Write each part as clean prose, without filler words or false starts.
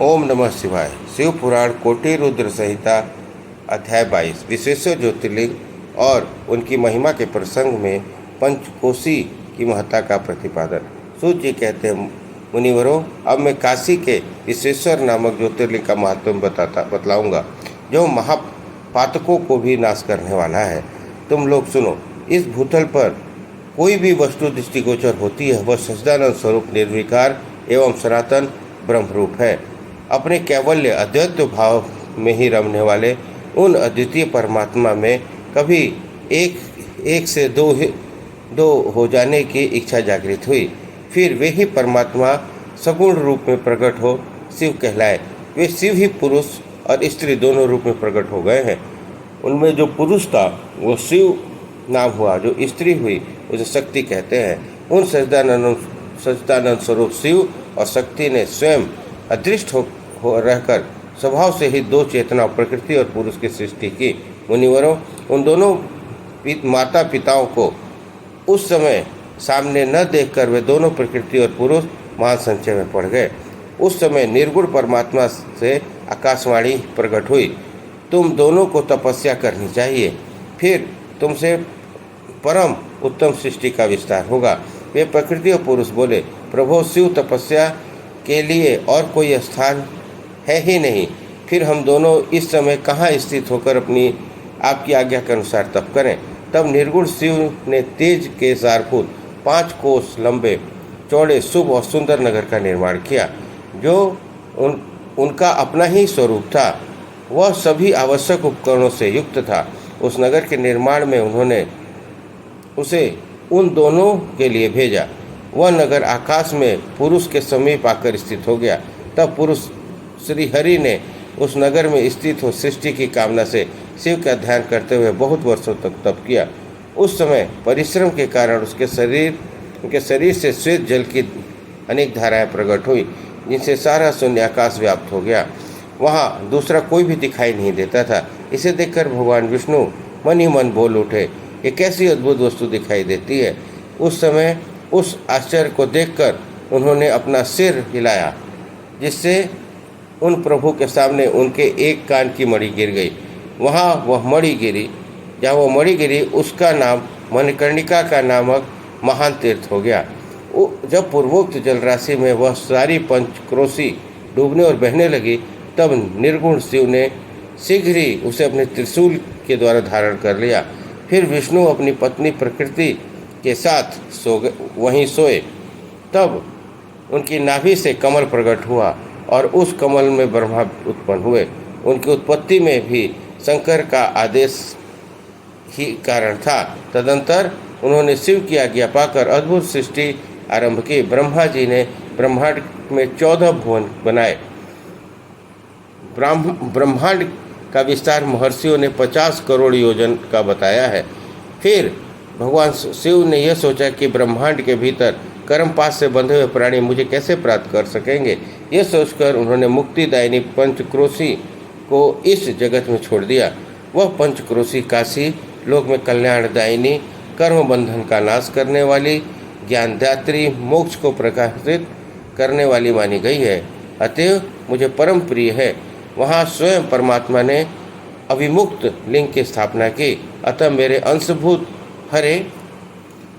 ओम नमः शिवाय। शिव पुराण कोटि रुद्र संहिता अध्याय 22 विश्वेश्वर ज्योतिर्लिंग और उनकी महिमा के प्रसंग में पंचकोशी की महत्ता का प्रतिपादन। सूत जी कहते हैं, मुनिवरों, अब मैं काशी के विश्वेश्वर नामक ज्योतिर्लिंग का महत्व बतलाऊंगा, जो महापातकों को भी नाश करने वाला है। तुम लोग सुनो। इस भूतल पर कोई भी वस्तु दृष्टिगोचर होती है, वह सच्चिदानंद स्वरूप निर्विकार एवं सनातन ब्रह्मरूप है। अपने कैवल्य अद्वैत भाव में ही रमने वाले उन अद्वितीय परमात्मा में कभी एक से दो हो जाने की इच्छा जागृत हुई। फिर वे ही परमात्मा सगुण रूप में प्रकट हो शिव कहलाए। वे शिव ही पुरुष और स्त्री दोनों रूप में प्रकट हो गए हैं। उनमें जो पुरुष था वो शिव नाम हुआ, जो स्त्री हुई उसे शक्ति कहते हैं। उन सच्चिदानंद स्वरूप शिव और शक्ति ने स्वयं अदृष्ट हो रहकर स्वभाव से ही दो चेतना, प्रकृति और पुरुष की सृष्टि की। मुनिवरों, उन दोनों माता पिताओं को उस समय सामने न देखकर वे दोनों प्रकृति और पुरुष महान संचय में पड़ गए। उस समय निर्गुण परमात्मा से आकाशवाणी प्रकट हुई, तुम दोनों को तपस्या करनी चाहिए, फिर तुमसे परम उत्तम सृष्टि का विस्तार होगा। वे प्रकृति और पुरुष बोले, प्रभो शिव, तपस्या के लिए और कोई स्थान है ही नहीं। फिर हम दोनों इस समय कहाँ स्थित होकर आपकी आज्ञा के अनुसार तप करें। तब निर्गुण शिव ने तेज के सारभूत 5 कोस लंबे चौड़े शुभ और सुंदर नगर का निर्माण किया, जो उनका अपना ही स्वरूप था। वह सभी आवश्यक उपकरणों से युक्त था। उस नगर के निर्माण में उन्होंने उसे उन दोनों के लिए भेजा। वह नगर आकाश में पुरुष के समीप आकर स्थित हो गया। तब पुरुष श्री हरि ने उस नगर में स्थित हो सृष्टि की कामना से शिव का ध्यान करते हुए बहुत वर्षों तक तप किया। उस समय परिश्रम के कारण उनके शरीर से श्वेत जल की अनेक धाराएं प्रकट हुई, जिनसे सारा शून्य आकाश व्याप्त हो गया। वहाँ दूसरा कोई भी दिखाई नहीं देता था। इसे देखकर भगवान विष्णु मन ही मन बोल उठे, ये कैसी अद्भुत वस्तु दिखाई देती है। उस समय उस आश्चर्य को देखकर उन्होंने अपना सिर हिलाया, जिससे उन प्रभु के सामने उनके एक कान की मणि गिर गई। वहाँ वह मणि गिरी, जहाँ वह मणि गिरी उसका नाम मणिकर्णिका का नामक महान तीर्थ हो गया। जब पूर्वोक्त जलराशि में वह सारी पंचक्रोशी डूबने और बहने लगी, तब निर्गुण शिव ने शीघ्र ही उसे अपने त्रिशूल के द्वारा धारण कर लिया। फिर विष्णु अपनी पत्नी प्रकृति के साथ वहीं सोए। तब उनकी नाभि से कमल प्रकट हुआ और उस कमल में ब्रह्मा उत्पन्न हुए। उनकी उत्पत्ति में भी शंकर का आदेश ही कारण था। तदंतर उन्होंने शिव की आज्ञा पाकर अद्भुत सृष्टि आरंभ की। ब्रह्मा जी ने ब्रह्मांड में 14 भुवन बनाए। ब्रह्मांड का विस्तार महर्षियों ने 50 करोड़ योजन का बताया है। फिर भगवान शिव ने यह सोचा कि ब्रह्मांड के भीतर कर्मपाश से बंधे हुए प्राणी मुझे कैसे प्राप्त कर सकेंगे। यह सोचकर उन्होंने मुक्तिदायिनी पंचक्रोशी को इस जगत में छोड़ दिया। वह पंचक्रोशी काशी लोक में कल्याणदायिनी, कर्म बंधन का नाश करने वाली, ज्ञानदात्री, मोक्ष को प्रकाशित करने वाली मानी गई है। अतएव मुझे परम प्रिय है। वहाँ स्वयं परमात्मा ने अभिमुक्त लिंग की स्थापना की। अतः मेरे अंशभूत हरे,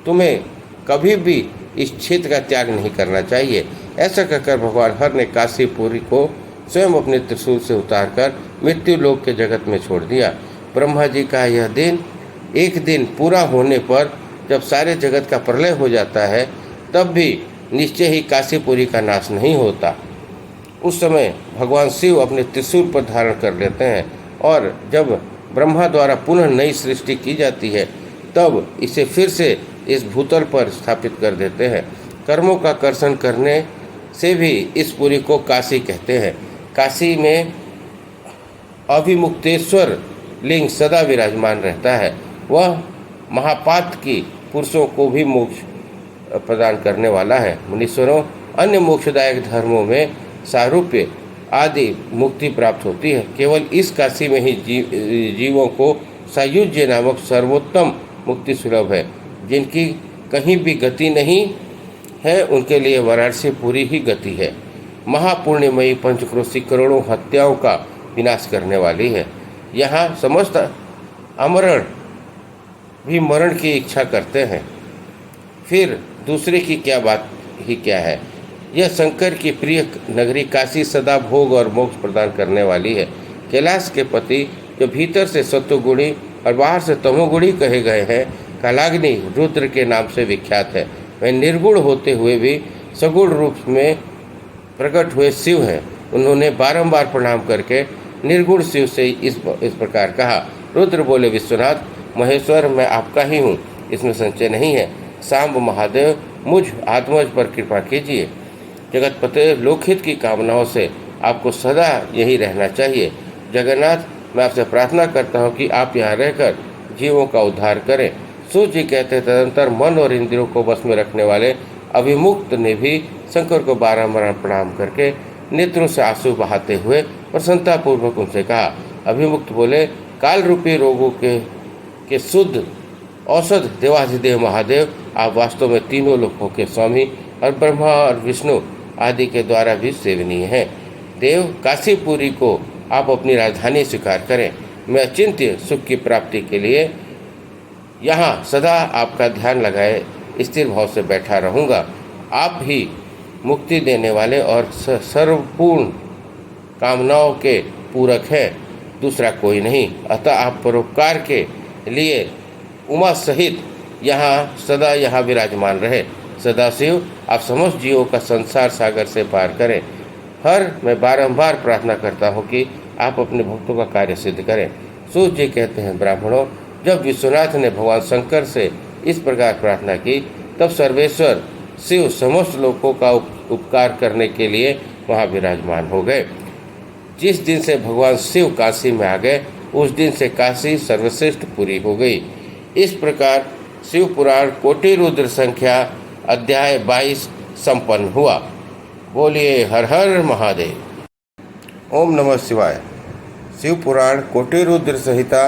तुम्हें कभी भी इस क्षेत्र का त्याग नहीं करना चाहिए। ऐसा कहकर भगवान हर ने काशीपुरी को स्वयं अपने त्रिशूल से उतारकर मृत्यु लोक के जगत में छोड़ दिया। ब्रह्मा जी का यह दिन एक दिन पूरा होने पर जब सारे जगत का प्रलय हो जाता है, तब भी निश्चय ही काशीपुरी का नाश नहीं होता। उस समय भगवान शिव अपने त्रिशूल पर धारण कर लेते हैं और जब ब्रह्मा द्वारा पुनः नई सृष्टि की जाती है, तब इसे फिर से इस भूतल पर स्थापित कर देते हैं। कर्मों का कर्षण करने से भी इस पुरी को काशी कहते हैं। काशी में अभिमुक्तेश्वर लिंग सदा विराजमान रहता है। वह महापात की पुरुषों को भी मोक्ष प्रदान करने वाला है। मुनीश्वरों, अन्य मोक्षदायक धर्मों में सारूप्य आदि मुक्ति प्राप्त होती है। केवल इस काशी में ही जीवों को सायुज्य नामक सर्वोत्तम मुक्ति सुलभ है। जिनकी कहीं भी गति नहीं है, उनके लिए वाराणसी पूरी ही गति है। महापुण्यमयी पंचक्रोशी करोड़ों हत्याओं का विनाश करने वाली है। यहाँ समस्त अमरण भी मरण की इच्छा करते हैं, फिर दूसरे की क्या बात ही क्या है। यह शंकर की प्रिय नगरी काशी सदा भोग और मोक्ष प्रदान करने वाली है। कैलाश के पति जो भीतर से सत्वगुणी और बाहर से तमोगुणी कहे गए हैं, कालाग्नि रुद्र के नाम से विख्यात है। वह निर्गुण होते हुए भी सगुण रूप में प्रकट हुए शिव हैं। उन्होंने बारंबार प्रणाम करके निर्गुण शिव से इस प्रकार कहा। रुद्र बोले, विश्वनाथ महेश्वर मैं आपका ही हूँ, इसमें संशय नहीं है। सांब महादेव मुझ आत्मज पर कृपा कीजिए। जगतपते लोकहित की कामनाओं से आपको सदा यही रहना चाहिए। जगन्नाथ मैं आपसे प्रार्थना करता हूँ कि आप यहाँ रहकर जीवों का उद्धार करें। सूर्य जी कहते हैं, तदंतर मन और इंद्रियों को बस में रखने वाले अभिमुक्त ने भी शंकर को बारंबार प्रणाम करके नेत्रों से आंसू बहाते हुए प्रसन्नतापूर्वक उनसे कहा। अभिमुक्त बोले, काल रूपी रोगों के शुद्ध औषध देवाधिदेव महादेव, आप वास्तव में तीनों लोकों के स्वामी और ब्रह्मा और विष्णु आदि के द्वारा भी सेवनीय हैं। देव, काशीपुरी को आप अपनी राजधानी स्वीकार करें। मैं अचिंत्य सुख की प्राप्ति के लिए यहाँ सदा आपका ध्यान लगाए स्थिर भाव से बैठा रहूँगा। आप ही मुक्ति देने वाले और सर्वपूर्ण कामनाओं के पूरक हैं, दूसरा कोई नहीं। अतः आप परोपकार के लिए उमा सहित सदा यहाँ विराजमान रहे। सदाशिव आप समस्त जीवों का संसार सागर से पार करें। मैं बारंबार प्रार्थना करता हूँ कि आप अपने भक्तों का कार्य सिद्ध करें। सूर्य जी कहते हैं, ब्राह्मणों, जब विश्वनाथ ने भगवान शंकर से इस प्रकार प्रार्थना की, तब सर्वेश्वर शिव समस्त लोगों का उपकार करने के लिए वहाँ विराजमान हो गए। जिस दिन से भगवान शिव काशी में आ गए, उस दिन से काशी सर्वश्रेष्ठ पुरी हो गई। इस प्रकार शिव पुराण कोटि रुद्र संख्या अध्याय 22 संपन्न हुआ। बोलिए हर हर महादेव। ओम नमः शिवाय। शिव पुराण कोटि रुद्र संहिता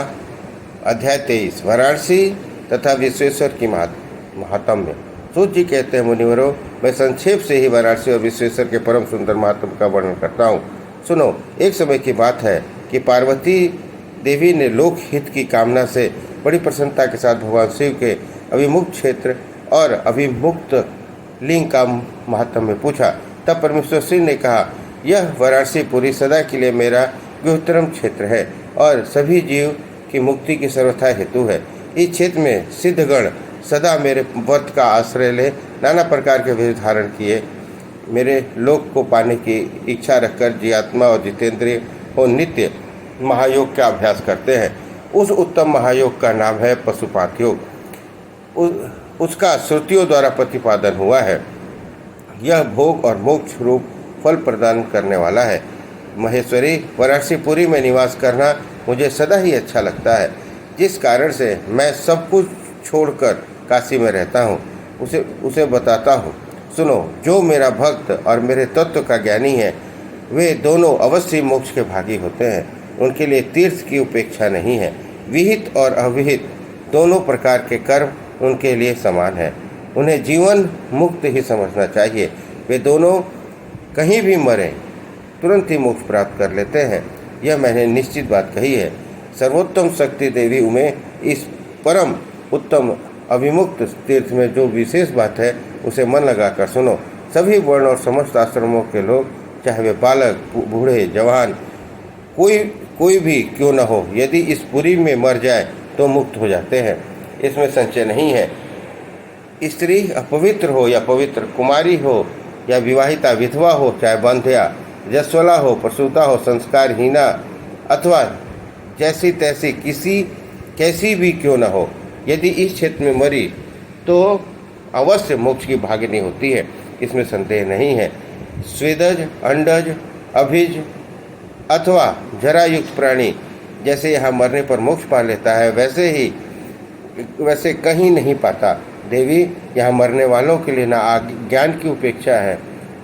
अध्याय 23 वाराणसी तथा विश्वेश्वर की महात्म्य। सूत जी कहते हैं, मुनिवरों, मैं संक्षेप से ही वाराणसी और विश्वेश्वर के परम सुंदर महात्म्य का वर्णन करता हूँ। सुनो, एक समय की बात है कि पार्वती देवी ने लोक हित की कामना से बड़ी प्रसन्नता के साथ भगवान शिव के अभिमुक्त क्षेत्र और अभिमुक्त लिंग का महात्म्य पूछा। तब परमेश्वर शिव ने कहा, यह वाराणसी पुरी सदा के लिए मेरा गुहतरम क्षेत्र है और सभी जीव की मुक्ति की सर्वथा हेतु है। इस क्षेत्र में सिद्धगण सदा मेरे व्रत का आश्रय ले नाना प्रकार के वेश धारण किए मेरे लोक को पाने की इच्छा रखकर जीवात्मा और जितेंद्रिय और नित्य महायोग का अभ्यास करते हैं। उस उत्तम महायोग का नाम है पशुपात योग। उसका श्रुतियों द्वारा प्रतिपादन हुआ है। यह भोग और मोक्ष रूप फल प्रदान करने वाला है। महेश्वरी, वाराणसीपुरी में निवास करना मुझे सदा ही अच्छा लगता है, जिस कारण से मैं सब कुछ छोड़कर काशी में रहता हूँ। उसे बताता हूँ। सुनो, जो मेरा भक्त और मेरे तत्व का ज्ञानी है, वे दोनों अवश्य मोक्ष के भागी होते हैं। उनके लिए तीर्थ की उपेक्षा नहीं है। विहित और अविहित दोनों प्रकार के कर्म उनके लिए समान है। उन्हें जीवन मुक्त ही समझना चाहिए। वे दोनों कहीं भी मरें, तुरंत ही मोक्ष प्राप्त कर लेते हैं। यह मैंने निश्चित बात कही है। सर्वोत्तम शक्ति देवी में इस परम उत्तम अभिमुक्त तीर्थ में जो विशेष बात है, उसे मन लगाकर सुनो। सभी वर्ण और समस्त आश्रमों के लोग, चाहे वे बालक, बूढ़े, जवान, कोई भी क्यों न हो, यदि इस पुरी में मर जाए तो मुक्त हो जाते हैं, इसमें संशय नहीं है। स्त्री अपवित्र हो या पवित्र, कुमारी हो या विवाहिता, विधवा हो चाहे बंध्या, जस्वला हो, प्रसूता हो, संस्कारहीना अथवा जैसी तैसी कैसी भी क्यों न हो, यदि इस क्षेत्र में मरी तो अवश्य मोक्ष की भागिनी होती है, इसमें संदेह नहीं है। स्वेदज, अंडज, अभिज अथवा जरायुक्त प्राणी जैसे यहाँ मरने पर मोक्ष पा लेता है, वैसे कहीं नहीं पाता। देवी, यहाँ मरने वालों के लिए न ज्ञान की उपेक्षा है,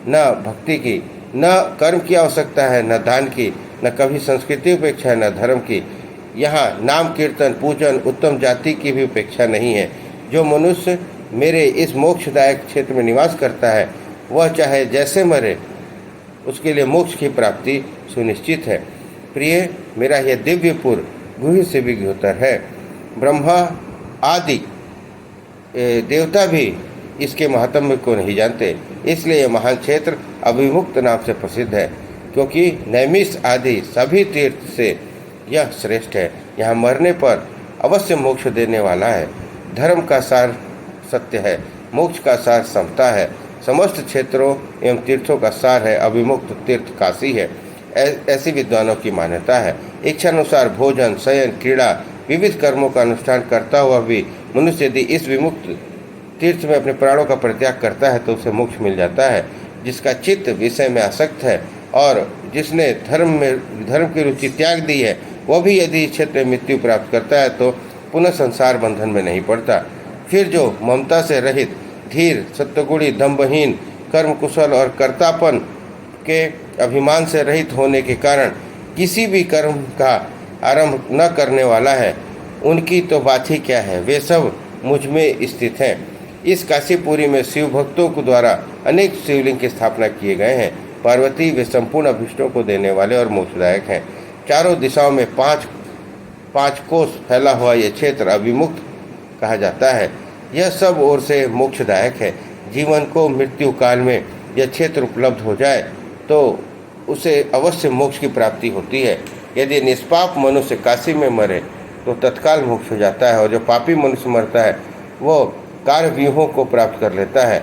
न भक्ति की, न कर्म की आवश्यकता है, न दान की, न कभी संस्कृति उपेक्षा है, न धर्म की। यहाँ नाम कीर्तन, पूजन, उत्तम जाति की भी उपेक्षा नहीं है। जो मनुष्य मेरे इस मोक्षदायक क्षेत्र में निवास करता है, वह चाहे जैसे मरे, उसके लिए मोक्ष की प्राप्ति सुनिश्चित है। प्रिय, मेरा यह दिव्यपुर गुह्य से भी गुह्यतर है। ब्रह्मा आदि देवता भी इसके महात्म्य को नहीं जानते, इसलिए यह महान क्षेत्र अभिमुक्त नाम से प्रसिद्ध है, क्योंकि नैमिष आदि सभी तीर्थ से यह श्रेष्ठ है। यहाँ मरने पर अवश्य मोक्ष देने वाला है। धर्म का सार सत्य है, मोक्ष का सार समता है। समस्त क्षेत्रों एवं तीर्थों का सार है अभिमुक्त तीर्थ काशी है, ऐसी विद्वानों की मान्यता है। इच्छानुसार भोजन, शयन, क्रीड़ा, विविध कर्मों का अनुष्ठान करता हुआ भी मनुष्य यदि इस विमुक्त तीर्थ में अपने प्राणों का परित्याग करता है तो उसे मोक्ष मिल जाता है। जिसका चित्त विषय में आसक्त है और जिसने धर्म की रुचि त्याग दी है, वह भी यदि इस क्षेत्र में मृत्यु प्राप्त करता है तो पुनः संसार बंधन में नहीं पड़ता। फिर जो ममता से रहित, धीर, सत्वगुणी, दम्भहीन, कर्म कुशल और कर्तापन के अभिमान से रहित होने के कारण किसी भी कर्म का आरंभ न करने वाला है, उनकी तो बात ही क्या है, वे सब मुझ में स्थित हैं। इस काशीपुरी में शिव भक्तों के द्वारा अनेक शिवलिंग की स्थापना किए गए हैं। पार्वती वे संपूर्ण अभिष्टों को देने वाले और मोक्षदायक हैं। चारों दिशाओं में पांच कोस फैला हुआ यह क्षेत्र अभिमुक्त कहा जाता है। यह सब ओर से मोक्षदायक है। जीवन को मृत्यु काल में यह क्षेत्र उपलब्ध हो जाए तो उसे अवश्य मोक्ष की प्राप्ति होती है। यदि निष्पाप मनुष्य काशी में मरे तो तत्काल मोक्ष हो जाता है, और जो पापी मनुष्य मरता है वो कार्यव्यूहों को प्राप्त कर लेता है।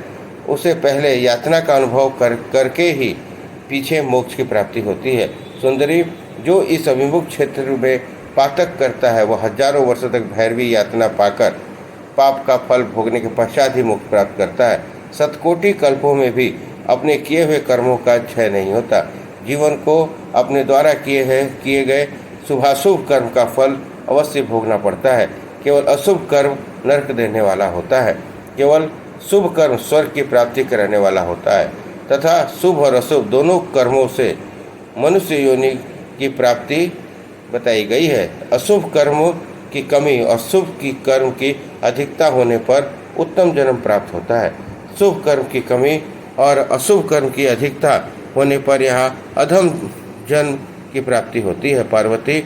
उसे पहले यातना का अनुभव करके ही पीछे मोक्ष की प्राप्ति होती है। सुंदरी, जो इस अभिमुख क्षेत्र में पातक करता है वह हजारों वर्षों तक भैरवी यातना पाकर पाप का फल भोगने के पश्चात ही मोक्ष प्राप्त करता है। शतकोटि कल्पों में भी अपने किए हुए कर्मों का क्षय नहीं होता। जीवन को अपने द्वारा किए गए शुभाशुभ कर्म का फल अवश्य भोगना पड़ता है। केवल अशुभ कर्म नरक देने वाला होता है, केवल शुभ कर्म स्वर्ग की प्राप्ति कराने वाला होता है, तथा शुभ और अशुभ दोनों कर्मों से मनुष्य योनि की प्राप्ति बताई गई है। अशुभ कर्मों की कमी और शुभ की कर्म की अधिकता होने पर उत्तम जन्म प्राप्त होता है। शुभ कर्म की कमी और अशुभ कर्म की अधिकता होने पर यहाँ अधम जन्म की प्राप्ति होती है। पार्वती,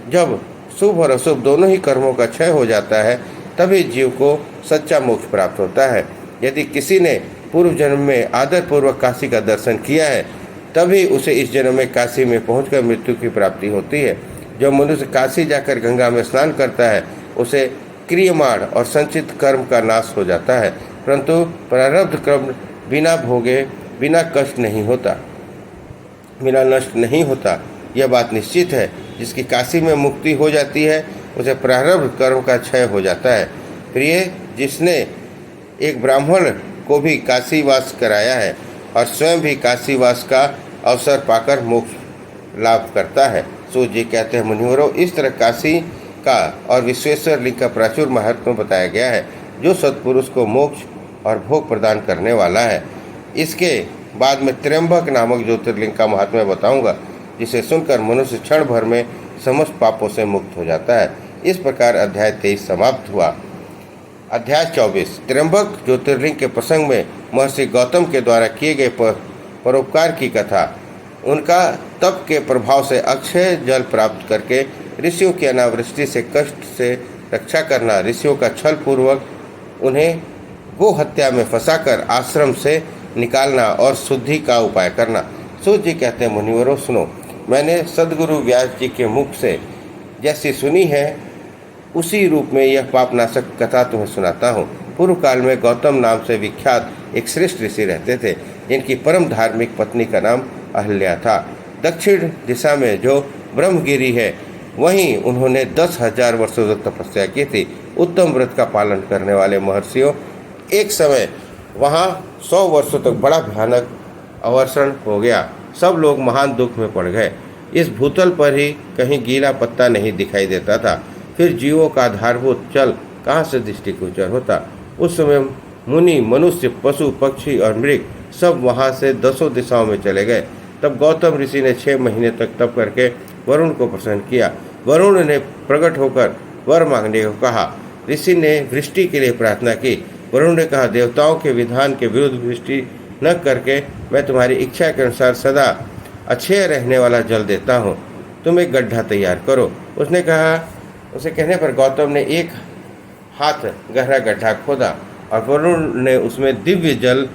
जब शुभ और अशुभ दोनों ही कर्मों का क्षय हो जाता है तभी जीव को सच्चा मोक्ष प्राप्त होता है। यदि किसी ने पूर्व जन्म में आदरपूर्वक काशी का दर्शन किया है तभी उसे इस जन्म में काशी में पहुंचकर मृत्यु की प्राप्ति होती है। जो मनुष्य काशी जाकर गंगा में स्नान करता है उसे क्रियमाण और संचित कर्म का नाश हो जाता है, परंतु प्रारब्ध कर्म बिना भोगे बिना कष्ट नहीं होता, बिना नष्ट नहीं होता। यह बात निश्चित है। जिसकी काशी में मुक्ति हो जाती है उसे प्रारब्ध कर्म का क्षय हो जाता है। प्रिय, जिसने एक ब्राह्मण को भी काशीवास कराया है और स्वयं भी काशीवास का अवसर पाकर मोक्ष लाभ करता है। सूर्य जी कहते हैं, मुनिवरों, इस तरह काशी का और विश्वेश्वर लिंग का प्रचुर महत्व बताया गया है, जो सत्पुरुष को मोक्ष और भोग प्रदान करने वाला है। इसके बाद में त्र्यंबक नामक ज्योतिर्लिंग का महात्म्य बताऊंगा, जिसे सुनकर मनुष्य क्षण भर में समस्त पापों से मुक्त हो जाता है। इस प्रकार अध्याय 23 समाप्त हुआ। अध्याय 24 त्र्यंबक ज्योतिर्लिंग के प्रसंग में महर्षि गौतम के द्वारा किए गए परोपकार की कथा। उनका तप के प्रभाव से अक्षय जल प्राप्त करके ऋषियों की अनावृष्टि से कष्ट से रक्षा करना, ऋषियों का छल पूर्वक उन्हें गो हत्या में फंसाकर आश्रम से निकालना और शुद्धि का उपाय करना। सूर्य जी कहते हैं, मुनिवरों सुनो, मैंने सद्गुरु व्यास जी के मुख से जैसी सुनी है उसी रूप में यह पापनाशक कथा तुम्हें सुनाता हूँ। पूर्व काल में गौतम नाम से विख्यात एक श्रेष्ठ ऋषि रहते थे, जिनकी परम धार्मिक पत्नी का नाम अहल्या था। दक्षिण दिशा में जो ब्रह्मगिरी है वहीं उन्होंने 10,000 वर्षों तक तपस्या की थी। उत्तम व्रत का पालन करने वाले महर्षियों, एक समय वहाँ 100 वर्षों तक बड़ा भयानक अवर्षण हो गया। सब लोग महान दुख में पड़ गए। इस भूतल पर ही कहीं गीला पत्ता नहीं दिखाई देता था। फिर जीवों का आधारभूत चल कहाँ से दृष्टिगोचर होता। उस समय मुनि, मनुष्य, पशु, पक्षी और मृग सब वहाँ से 10 दिशाओं में चले गए। तब गौतम ऋषि ने 6 महीने तक तप करके वरुण को प्रसन्न किया। वरुण ने प्रकट होकर वर मांगने को कहा। ऋषि ने वृष्टि के लिए प्रार्थना की। वरुण ने कहा, देवताओं के विधान के विरुद्ध वृष्टि न करके मैं तुम्हारी इच्छा के अनुसार सदा अच्छे रहने वाला जल देता हूँ। तुम एक गड्ढा तैयार करो। उसे कहने पर गौतम ने एक हाथ गहरा गड्ढा खोदा और वरुण ने उसमें दिव्य जल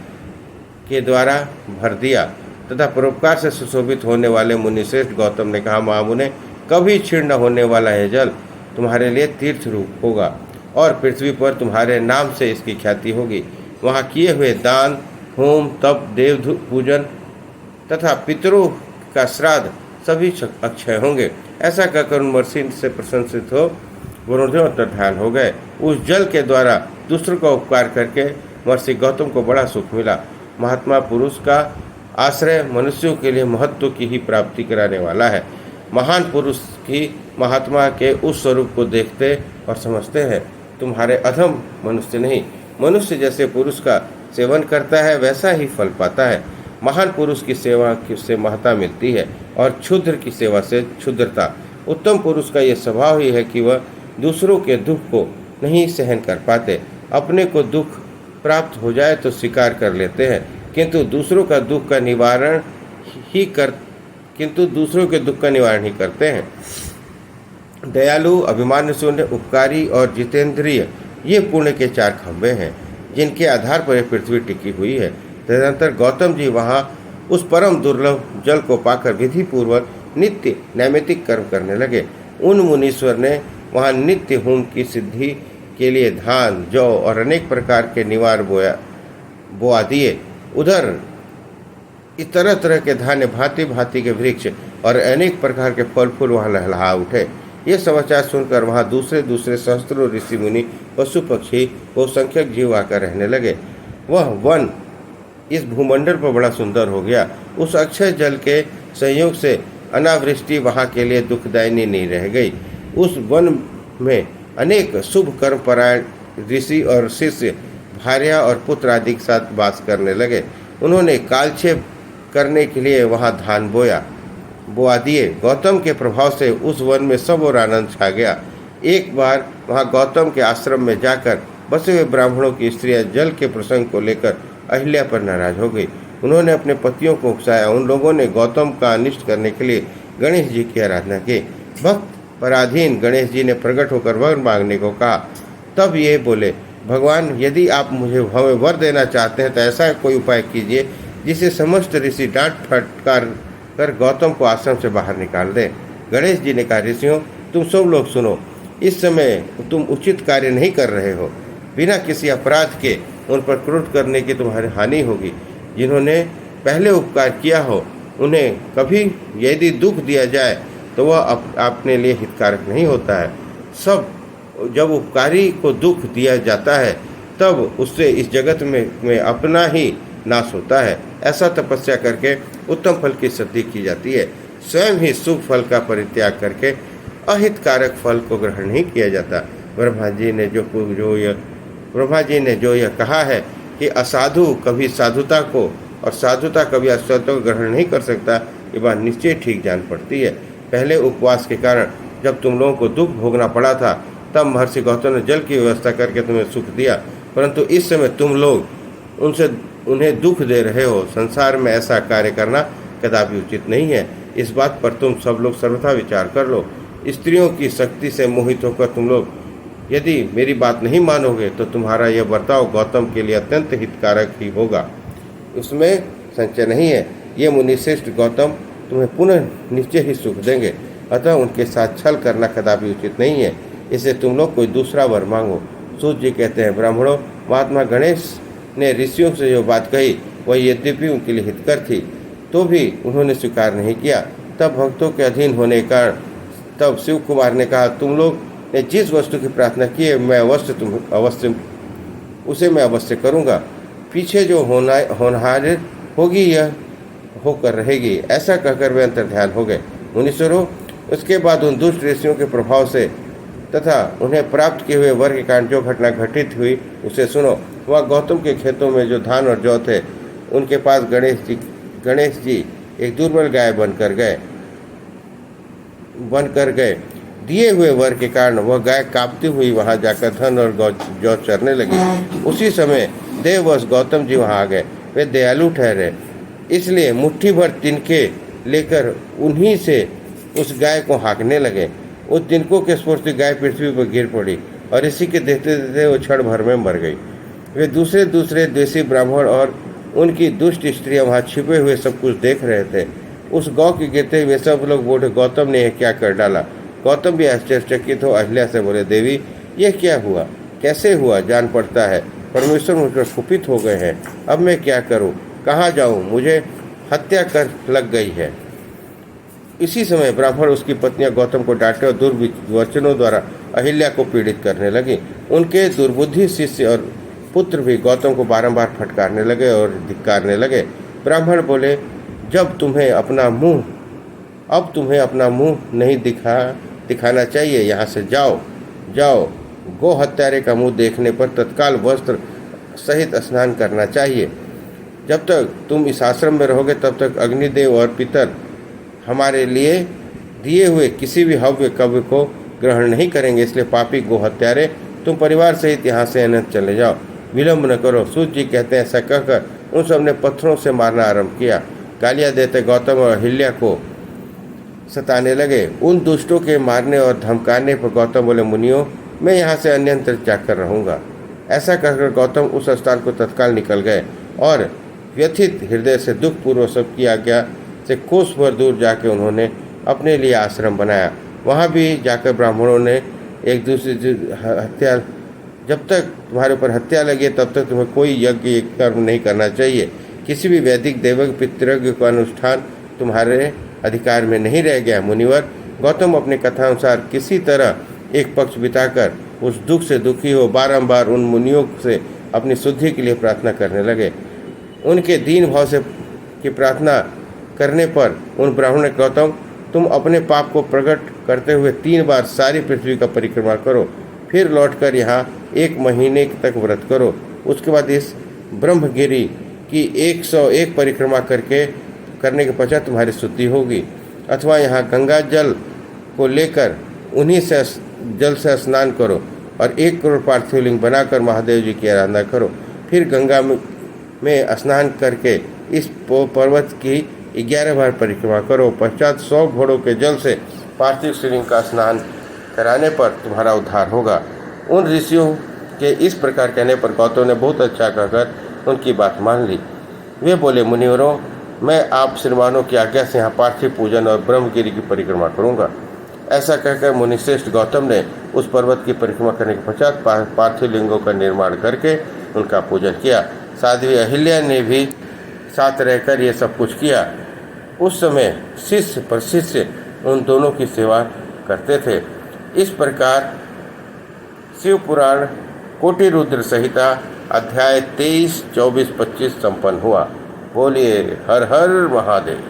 के द्वारा भर दिया तथा परोपकार से सुशोभित होने वाले मुनिश्रेष्ठ गौतम ने कहा, महामुने, कभी क्षीण न होने वाला यह जल तुम्हारे लिए तीर्थ रूप होगा और पृथ्वी पर तुम्हारे नाम से इसकी ख्याति होगी। वहाँ किए हुए दान, होम, तप, देव पूजन तथा पितरों का श्राद्ध सभी अक्षय होंगे। ऐसा कहकर उन महर्षि से प्रशंसित हो वरुणदेव अंतर्ध्यान हो गए। उस जल के द्वारा दूसरों का उपकार करके महर्षि गौतम को बड़ा सुख मिला। महात्मा पुरुष का आश्रय मनुष्यों के लिए महत्व की ही प्राप्ति कराने वाला है। महान पुरुष की महात्मा के उस स्वरूप को देखते और समझते हैं। तुम्हारे अधम मनुष्य नहीं। मनुष्य जैसे पुरुष का सेवन करता है वैसा ही फल पाता है। महान पुरुष की सेवा से महत्ता मिलती है और क्षुद्र की सेवा से क्षुद्रता। उत्तम पुरुष का यह स्वभाव ही है कि वह दूसरों के दुख को नहीं सहन कर पाते। अपने को दुख प्राप्त हो जाए तो स्वीकार कर लेते हैं, किंतु दूसरों के दुख का निवारण ही करते हैं। दयालु, अभिमान्य शून्य, उपकारी और जितेंद्रिय ये पुण्य के 4 खंभे हैं जिनके आधार पर यह पृथ्वी टिकी हुई है। तदनंतर गौतम जी वहाँ उस परम दुर्लभ जल को पाकर विधि पूर्वक नित्य नैमित्तिक कर्म करने लगे। उन मुनीश्वर ने वहाँ नित्य होम की सिद्धि के लिए धान, जौ और अनेक प्रकार के निवार बोआ दिए। उधर इस तरह तरह के धान्य, भांति भांति के वृक्ष और अनेक प्रकार के फल फूल वहाँ लहलहा उठे। ये समाचार सुनकर वहाँ दूसरे दूसरे सहस्त्रों ऋषि मुनि, पशु पक्षी, बहुसंख्यक जीव आकर रहने लगे। वह वन इस भूमंडल पर बड़ा सुंदर हो गया। उस अक्षय जल के संयोग से अनावृष्टि वहाँ के लिए दुखदायिनी नहीं रह गई। उस वन में अनेक शुभ कर्मपरायण ऋषि और शिष्य भार्या और पुत्र आदि के साथ वास करने लगे। उन्होंने कालक्षेप करने के लिए वहाँ धान बोआ दिए। गौतम के प्रभाव से उस वन में सब और आनंद छा गया। एक बार वहाँ गौतम के आश्रम में जाकर बसे हुए ब्राह्मणों की स्त्रियां जल के प्रसंग को लेकर अहिल्या पर नाराज हो गई। उन्होंने अपने पतियों को उकसाया। उन लोगों ने गौतम का अनिष्ट करने के लिए गणेश जी की आराधना की। भक्त पराधीन गणेश जी ने प्रकट होकर वर मांगने को कहा। तब ये बोले, भगवान, यदि आप हमें वर देना चाहते हैं तो ऐसा कोई उपाय कीजिए जिसे समस्त ऋषि डांट फटकार कर गौतम को आश्रम से बाहर निकाल दें। गणेश जी ने कहा, ऋषियों, तुम सब लोग सुनो। इस समय तुम उचित कार्य नहीं कर रहे हो। बिना किसी अपराध के उन पर क्रोध करने की तुम्हारी हानि होगी। जिन्होंने पहले उपकार किया हो उन्हें कभी यदि दुख दिया जाए तो वह अपने लिए हितकारक नहीं होता है। जब उपकारी को दुख दिया जाता है तब उससे इस जगत में अपना ही नाश होता है। ऐसा तपस्या करके उत्तम फल की सिद्धि की जाती है। स्वयं ही शुभ फल का परित्याग करके अहितकारक फल को ग्रहण नहीं किया जाता। ब्रह्मा जी ने जो यह कहा है कि असाधु कभी साधुता को और साधुता कभी असाधुता को ग्रहण नहीं कर सकता, ये बात निश्चय ठीक जान पड़ती है। पहले उपवास के कारण जब तुम लोगों को दुख भोगना पड़ा था तब महर्षि गौतम ने जल की व्यवस्था करके तुम्हें सुख दिया, परंतु इस समय तुम लोग उन्हें दुख दे रहे हो। संसार में ऐसा कार्य करना कदापि उचित नहीं है। इस बात पर तुम सब लोग सर्वथा विचार कर लो। स्त्रियों की शक्ति से मोहित होकर तुम लोग यदि मेरी बात नहीं मानोगे तो तुम्हारा यह बर्ताव गौतम के लिए अत्यंत हितकारक ही होगा, उसमें संशय नहीं है। ये मुनिश्रेष्ठ गौतम तुम्हें पुनः निश्चय ही सुख देंगे, अतः उनके साथ छल करना कदापि उचित नहीं है। इससे तुम लोग कोई दूसरा वर मांगो। सूत जी कहते हैं, ब्राह्मणों, महात्मा गणेश ने ऋषियों से जो बात कही वह यद्यपि उनके लिए हितकर थी तो भी उन्होंने स्वीकार नहीं किया। तब भक्तों के अधीन होने के कारण तब शिव कुमार ने कहा, तुम लोग ने जिस वस्तु की प्रार्थना की है मैं अवश्य करूँगा। पीछे जो होनहार होगी यह होकर रहेगी। ऐसा कहकर वे अंतर्ध्यान हो गए। मुनीश्वरों, उसके बाद उन दुष्ट ऋषियों के प्रभाव से तथा उन्हें प्राप्त किए हुए वर के कारण जो घटना घटित हुई उसे सुनो। वह गौतम के खेतों में जो धान और जौ थे उनके पास गणेश जी एक दुर्बल गाय बनकर गए। दिए हुए वर के कारण वह गाय कांपती हुई वहां जाकर धन और जौ चरने लगी। उसी समय देववश गौतम जी वहां आ गए। वे दयालु ठहरे, इसलिए मुट्ठी भर तिनके लेकर उन्हीं से उस गाय को हाँकने लगे। उस तिनकों के स्पर्श से गाय पृथ्वी पर गिर पड़ी और इसी के देखते देखते वो क्षण भर में मर गई। वे दूसरे दूसरे देसी ब्राह्मण और उनकी दुष्ट स्त्रियां वहां छिपे हुए सब कुछ देख रहे थे। उस गौ के गिरते वे सब लोग बोले, गौतम ने यह क्या कर डाला। गौतम भी आश्चर्यचकित हो अहिल्या से बोले, देवी यह क्या हुआ, कैसे हुआ, जान पड़ता है परमेश्वर मुझ पर कुपित हो गए हैं। अब मैं क्या करूं, कहाँ जाऊं, मुझे हत्या कर लग गई है। इसी समय ब्राह्मण उसकी पत्नियां गौतम को डांटे और दुर्वचनों द्वारा अहिल्या को पीड़ित करने लगी। उनके दुर्बुद्धि शिष्य और पुत्र भी गौतम को बारंबार फटकारने लगे और धिक्कारने लगे। ब्राह्मण बोले, अब तुम्हें अपना मुंह नहीं दिखाना चाहिए, यहाँ से जाओ जाओ। गो हत्यारे का मुंह देखने पर तत्काल वस्त्र सहित स्नान करना चाहिए। जब तक तुम इस आश्रम में रहोगे तब तक अग्निदेव और पितर हमारे लिए दिए हुए किसी भी हव्य कव्य को ग्रहण नहीं करेंगे। इसलिए पापी गो हत्यारे, तुम परिवार सहित यहाँ से अनंत चले जाओ, विलंब न करो। सूर्य जी कहते हैं, ऐसा कहकर उन सब ने पत्थरों से मारना आरंभ किया। गालियाँ देते गौतम और अहिल्या को सताने लगे। उन दुष्टों के मारने और धमकाने पर गौतम बोले, मुनियों मैं यहाँ से अन्यंत्र जाकर रहूँगा। ऐसा कहकर गौतम उस स्थान को तत्काल निकल गए और व्यथित हृदय से दुखपूर्वक सबकी आज्ञा से कोस भर दूर जाके उन्होंने अपने लिए आश्रम बनाया। वहाँ भी जाकर ब्राह्मणों ने एक दूसरे से हत्या, जब तक तुम्हारे ऊपर हत्या लगी तब तक तुम्हें कोई यज्ञ कर्म नहीं करना चाहिए। किसी भी वैदिक देवक पितृज्ञ का अनुष्ठान तुम्हारे अधिकार में नहीं रह गया। मुनिवर, गौतम अपने कथानुसार किसी तरह एक पक्ष बिताकर उस दुख से दुखी हो बारंबार उन मुनियों से अपनी शुद्धि के लिए प्रार्थना करने लगे। उनके दीन भाव से की प्रार्थना करने पर उन ब्राह्मण ने, गौतम तुम अपने पाप को प्रकट करते हुए 3 बार सारी पृथ्वी का परिक्रमा करो, फिर लौटकर यहाँ 1 महीने तक व्रत करो। उसके बाद इस ब्रह्मगिरी की 101 परिक्रमा करने के पश्चात तुम्हारी शुद्धि होगी। अथवा यहाँ गंगा जल को लेकर उन्हीं से जल से स्नान करो और 1 करोड़ पार्थिव लिंग बनाकर महादेव जी की आराधना करो। फिर गंगा में स्नान करके इस पर्वत की 11 बार परिक्रमा करो। पश्चात 100 घोड़ों के जल से पार्थिव शिवलिंग का स्नान कराने पर तुम्हारा उद्धार होगा। उन ऋषियों के इस प्रकार कहने पर गौतम ने बहुत अच्छा कहकर उनकी बात मान ली। वे बोले, मुनिवरों मैं आप श्रीमानों की आज्ञा से यहाँ पार्थिव पूजन और ब्रह्मगिरी की परिक्रमा करूँगा। ऐसा कहकर मुनिश्रेष्ठ गौतम ने उस पर्वत की परिक्रमा करने के पश्चात पार्थिव लिंगों का निर्माण करके उनका पूजन किया। साध्वी अहिल्या ने भी साथ रहकर ये सब कुछ किया। उस समय शिष्य पर शिष्य उन दोनों की सेवा करते थे। इस प्रकार शिव पुराण कोटि रुद्र संहिता अध्याय 23, 24, 25 संपन्न हुआ। बोलिए हर हर महादेव।